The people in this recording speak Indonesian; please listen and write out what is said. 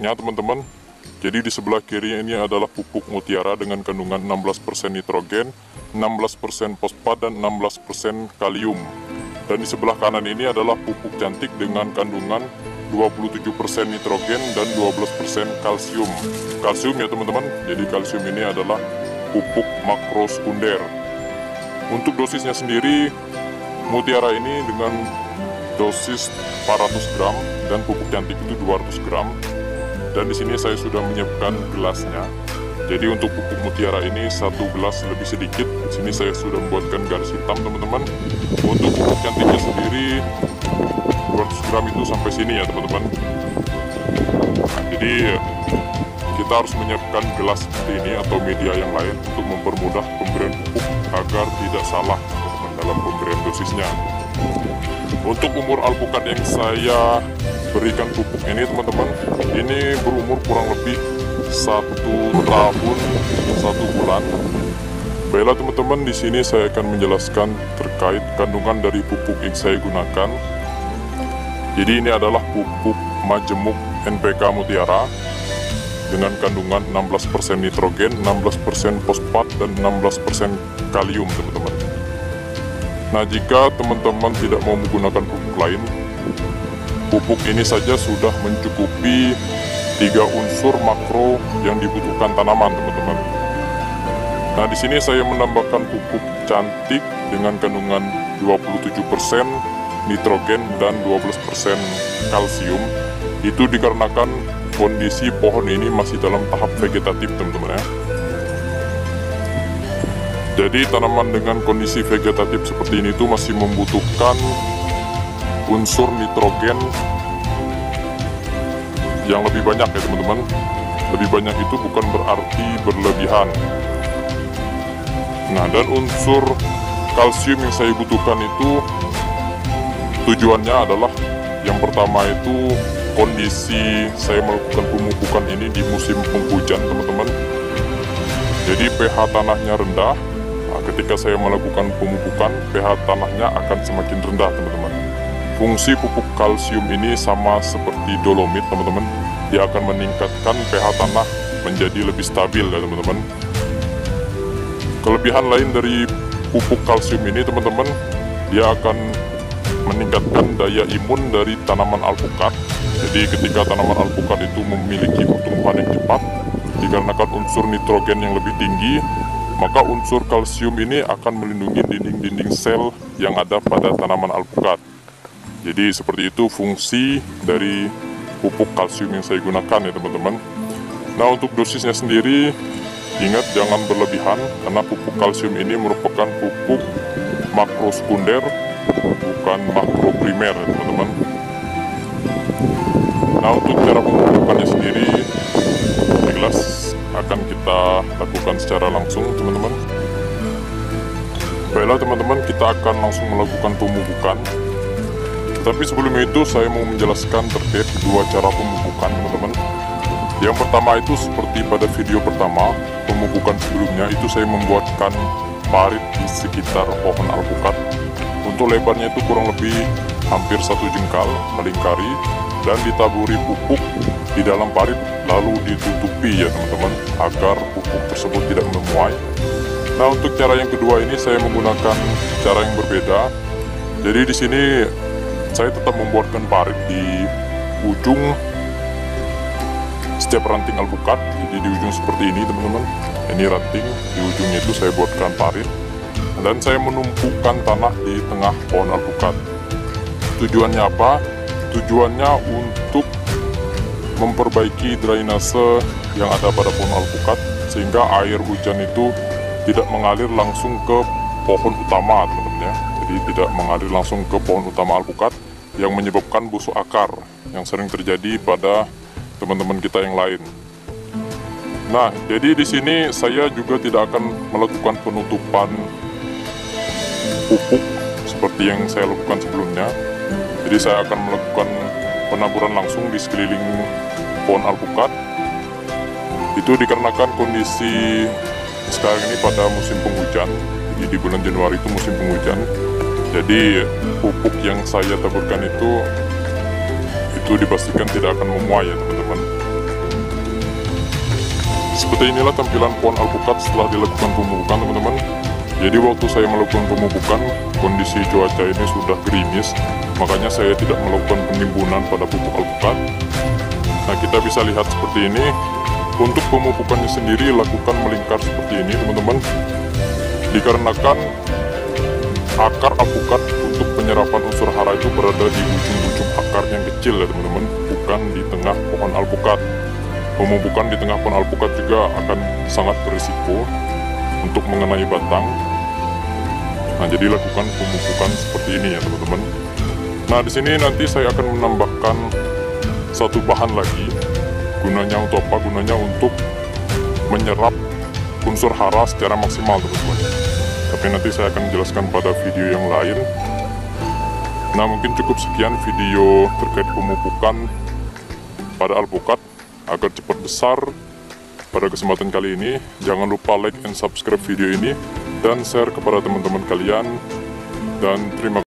pupuknya teman-teman. Jadi di sebelah kiri ini adalah pupuk mutiara dengan kandungan 16% nitrogen, 16% fosfat, dan 16% kalium. Dan di sebelah kanan ini adalah pupuk cantik dengan kandungan 27% nitrogen dan 12% kalsium. Kalsium ya teman-teman, jadi kalsium ini adalah pupuk makro sekunder. Untuk dosisnya sendiri, mutiara ini dengan dosis 400 gram dan pupuk cantik itu 200 gram. Dan di sini saya sudah menyiapkan gelasnya. Jadi untuk pupuk mutiara ini 1 gelas lebih sedikit. Di sini saya sudah membuatkan garis hitam teman-teman. Untuk pupuk cantiknya sendiri 200 gram itu sampai sini ya teman-teman. Nah, jadi kita harus menyiapkan gelas seperti ini atau media yang lain untuk mempermudah pemberian pupuk agar tidak salah teman-teman dalam pemberian dosisnya. Untuk umur alpukat yang saya berikan pupuk ini teman-teman, ini berumur kurang lebih 1 tahun 1 bulan. Baiklah teman-teman, di sini saya akan menjelaskan terkait kandungan dari pupuk yang saya gunakan. Jadi ini adalah pupuk majemuk NPK Mutiara dengan kandungan 16% nitrogen, 16% fosfat, dan 16% kalium teman-teman. Nah, jika teman-teman tidak mau menggunakan pupuk lain, pupuk ini saja sudah mencukupi 3 unsur makro yang dibutuhkan tanaman teman-teman. Nah, di sini saya menambahkan pupuk cantik dengan kandungan 27% nitrogen dan 12% kalsium. Itu dikarenakan kondisi pohon ini masih dalam tahap vegetatif teman-teman ya. Jadi tanaman dengan kondisi vegetatif seperti ini tuh masih membutuhkan unsur nitrogen yang lebih banyak ya teman-teman. Lebih banyak itu bukan berarti berlebihan. Nah, dan unsur kalsium yang saya butuhkan itu tujuannya adalah yang pertama itu kondisi saya melakukan pemupukan ini di musim penghujan teman-teman. Jadi pH tanahnya rendah. Nah, ketika saya melakukan pemupukan, pH tanahnya akan semakin rendah teman-teman. Fungsi pupuk kalsium ini sama seperti dolomit teman-teman. Dia akan meningkatkan pH tanah menjadi lebih stabil ya teman-teman. Kelebihan lain dari pupuk kalsium ini teman-teman, dia akan meningkatkan daya imun dari tanaman alpukat. Jadi ketika tanaman alpukat itu memiliki pertumbuhan yang cepat, dikarenakan unsur nitrogen yang lebih tinggi, maka unsur kalsium ini akan melindungi dinding-dinding sel yang ada pada tanaman alpukat. Jadi seperti itu fungsi dari pupuk kalsium yang saya gunakan ya teman-teman. Nah, untuk dosisnya sendiri, ingat jangan berlebihan karena pupuk kalsium ini merupakan pupuk makro sekunder, bukan makro primer ya teman-teman. Nah, untuk cara pemupukannya sendiri, jelas akan kita lakukan secara langsung teman-teman. Baiklah teman-teman, kita akan langsung melakukan pemupukan. Tapi sebelum itu saya mau menjelaskan terkait 2 cara pemupukan teman-teman. Yang pertama itu seperti pada video pertama, pemupukan sebelumnya itu saya membuatkan parit di sekitar pohon alpukat. Untuk lebarnya itu kurang lebih hampir 1 jengkal melingkari dan ditaburi pupuk di dalam parit lalu ditutupi ya teman-teman agar pupuk tersebut tidak memuai. Nah, untuk cara yang kedua ini saya menggunakan cara yang berbeda. Jadi di sini saya tetap membuatkan parit di ujung setiap ranting alpukat. Jadi di ujung seperti ini teman-teman, ini ranting, di ujungnya itu saya buatkan parit dan saya menumpukan tanah di tengah pohon alpukat. Tujuannya apa? Tujuannya untuk memperbaiki drainase yang ada pada pohon alpukat sehingga air hujan itu tidak mengalir langsung ke pohon utama teman-teman ya. Jadi tidak mengalir langsung ke pohon utama alpukat yang menyebabkan busuk akar yang sering terjadi pada teman-teman kita yang lain. Nah, jadi di sini saya juga tidak akan melakukan penutupan pupuk seperti yang saya lakukan sebelumnya. Jadi saya akan melakukan penaburan langsung di sekeliling pohon alpukat. Itu dikarenakan kondisi sekarang ini pada musim penghujan. Jadi di bulan Januari itu musim penghujan. Jadi pupuk yang saya taburkan itu dipastikan tidak akan memuai ya teman-teman. Seperti inilah tampilan pohon alpukat setelah dilakukan pemupukan, teman-teman. Jadi waktu saya melakukan pemupukan, kondisi cuaca ini sudah gerimis, makanya saya tidak melakukan penimbunan pada pupuk alpukat. Nah, kita bisa lihat seperti ini. Untuk pemupukannya sendiri lakukan melingkar seperti ini, teman-teman. Dikarenakan akar alpukat untuk penyerapan unsur hara itu berada di ujung-ujung akar yang kecil ya, teman-teman, bukan di tengah pohon alpukat. Pemupukan di tengah pohon alpukat juga akan sangat berisiko untuk mengenai batang. Nah, jadi lakukan pemupukan seperti ini ya, teman-teman. Nah, di sini nanti saya akan menambahkan satu bahan lagi. Gunanya untuk apa? Gunanya untuk menyerap unsur hara secara maksimal, teman-teman. Tapi nanti saya akan menjelaskan pada video yang lain. Nah, mungkin cukup sekian video terkait pemupukan pada alpukat agar cepat besar. Pada kesempatan kali ini, jangan lupa like and subscribe video ini dan share kepada teman-teman kalian. Dan terima kasih.